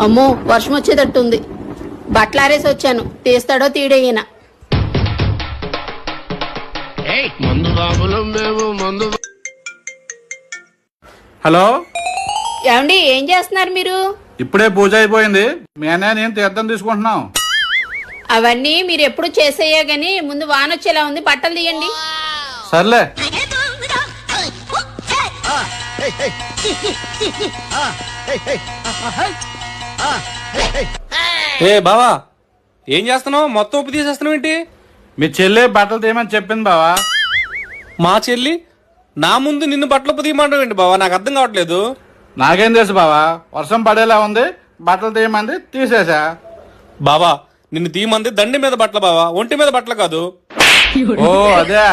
అమ్మో వర్షం వచ్చేటట్టుంది. బట్టలారేసి వచ్చాను, తీస్తాడో తీడేయన. హలో, ఏమండి ఏం చేస్తున్నారు మీరు? ఇప్పుడే పూజ అయిపోయింది. మీ అన్నయ్య నేను తీర్థం తీసుకుంటున్నాం. అవన్నీ మీరు ఎప్పుడు చేసేయే గాని ముందు వానొచ్చేలా ఉంది, బట్టలు తీయండి. సర్లే. ఏ బావా, ఏం చేస్తున్నావు? మొత్తం ఉప్పు తీసేస్తున్నావు ఏంటి? మీ చెల్లి బట్టలు తీయమని చెప్పింది బావా. మా చెల్లి నా ముందు నిన్ను బట్టలు ఉప్పు తీయమంటావు ఏంటి బావా? నాకు అర్థం కావట్లేదు. నాకేం తెలుసు బావా, వర్షం పడేలా ఉంది, బట్టలు తీయమంది తీసేసా. బావా నిన్ను తీయమంది దండి మీద బట్టలు బావా, ఒంటి మీద బట్టలు కాదు. ఓ అదే.